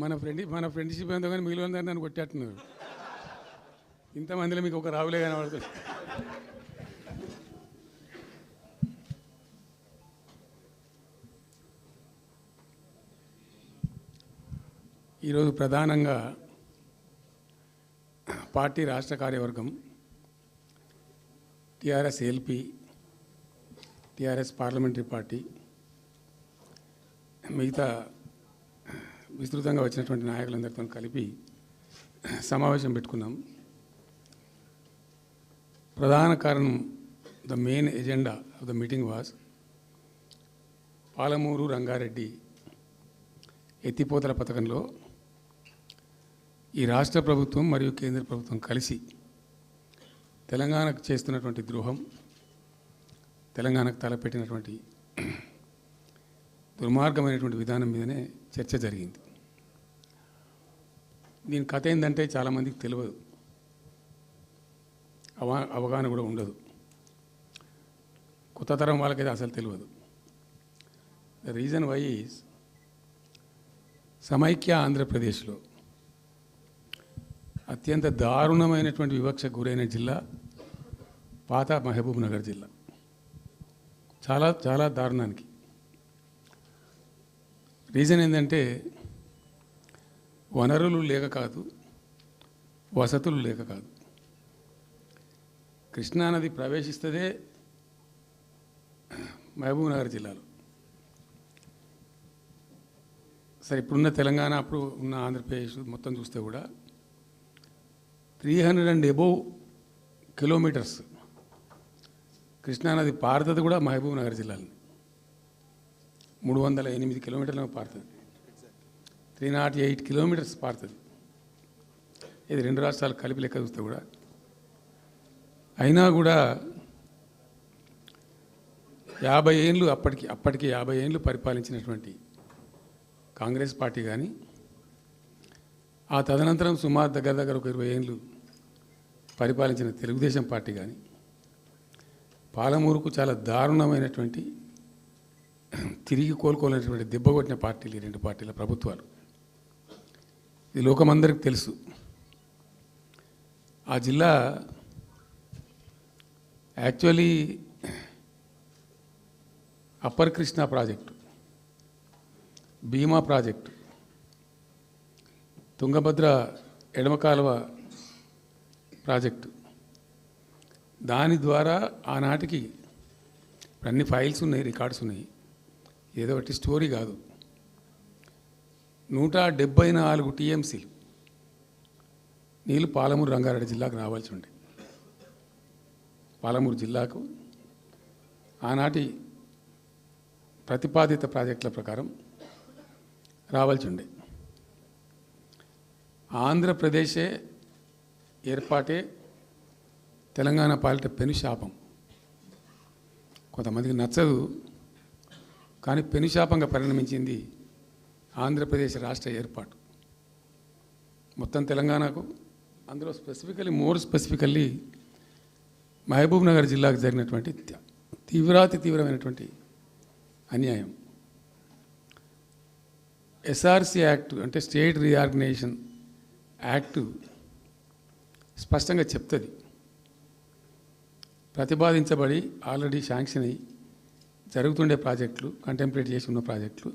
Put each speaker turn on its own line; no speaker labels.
మన ఫ్రెండ్షిప్ ఎంతో కానీ మిగిలిన నన్ను కొట్టేట్టున్నారు. ఇంతమందిలో మీకు ఒక రావులే కనబడుతుంది. ఈరోజు ప్రధానంగా పార్టీ రాష్ట్ర కార్యవర్గం, TRS LP, TRS parliamentary party, మిగతా విస్తృతంగా వచ్చినటువంటి నాయకులందరితో కలిపి సమావేశం పెట్టుకున్నాం. ప్రధాన కారణం, the main agenda of the meeting was Palamuru Rangareddy ఎత్తిపోతల పథకంలో ఈ రాష్ట్ర ప్రభుత్వం మరియు కేంద్ర ప్రభుత్వం కలిసి తెలంగాణకు చేస్తున్నటువంటి ద్రోహం, తెలంగాణకు తలపెట్టినటువంటి దుర్మార్గమైనటువంటి విధానం మీదనే చర్చ జరిగింది. దీని కథ ఏంటంటే చాలామందికి తెలియదు, అవగాహన కూడా ఉండదు. కొత్త తరం వాళ్ళకైతే అసలు తెలియదు. ద రీజన్ వై ఈజ్ సమైక్య ఆంధ్రప్రదేశ్లో అత్యంత దారుణమైనటువంటి వివక్షకు గురైన జిల్లా పాత మహబూబ్ నగర్ జిల్లా. చాలా చాలా దారుణానికి. రీజన్ ఏంటంటే వనరులు లేక కాదు, వసతులు లేక కాదు. కృష్ణానది ప్రవేశిస్తదే మహబూబ్ నగర్ జిల్లాలో. సరే, ఇప్పుడున్న తెలంగాణ, అప్పుడు ఉన్న ఆంధ్రప్రదేశ్ మొత్తం చూస్తే కూడా 300 and above కిలోమీటర్స్ కృష్ణానది పారుతుంది కూడా మహబూబ్ నగర్ జిల్లాలో. 308 కిలోమీటర్లకు పారుతుంది. 308 కిలోమీటర్స్ పారుతుంది. ఇది రెండు రాష్ట్రాలు కలిపి లెక్క చూస్తే కూడా. అయినా కూడా 50 ఏళ్ళు అప్పటికి 50 ఏళ్ళు పరిపాలించినటువంటి కాంగ్రెస్ పార్టీ కానీ, ఆ తదనంతరం సుమారు దగ్గర ఒక 20 ఏళ్ళు పరిపాలించిన తెలుగుదేశం పార్టీ కానీ, పాలమూరుకు చాలా దారుణమైనటువంటి తిరిగి కోలుకోలేనటువంటి దెబ్బ కొట్టిన పార్టీలు ఈ రెండు పార్టీల ప్రభుత్వాలు. ఇది లోకమందరికి తెలుసు. ఆ జిల్లా యాక్చువల్లీ అప్పర్ కృష్ణా ప్రాజెక్టు, భీమా ప్రాజెక్టు, తుంగభద్ర ఎడమ కాలువ ప్రాజెక్టు, దాని ద్వారా ఆనాటికి అన్ని ఫైల్స్ ఉన్నాయి, రికార్డ్స్ ఉన్నాయి. ఏదో ఒకటి స్టోరీ కాదు. 174 టీఎంసీలు నీళ్ళు పాలమూరు రంగారెడ్డి జిల్లాకు రావాల్సి ఉండే. పాలమూరు జిల్లాకు ఆనాటి ప్రతిపాదిత ప్రాజెక్టుల ప్రకారం రావాల్సి ఉండే. ఆంధ్రప్రదేశే ఏర్పాటే తెలంగాణ పాలిట పెనుశాపం. కొంతమందికి నచ్చదు, కానీ పెనుశాపంగా పరిణమించింది ఆంధ్రప్రదేశ్ రాష్ట్ర ఏర్పాటు. మొత్తం తెలంగాణకు, అందులో మోర్ స్పెసిఫికల్లీ మహబూబ్ నగర్ జిల్లాకు జరిగినటువంటి తీవ్రమైనటువంటి అన్యాయం. ఎస్ఆర్సి యాక్ట్ అంటే స్టేట్ రీఆర్గనైజేషన్ యాక్టు స్పష్టంగా చెప్తుంది, ప్రతిపాదించబడి ఆల్రెడీ శాంక్షన్ అయ్యి జరుగుతుండే ప్రాజెక్టులు, కంటెంప్లేట్ చేసి ఉన్న ప్రాజెక్టులు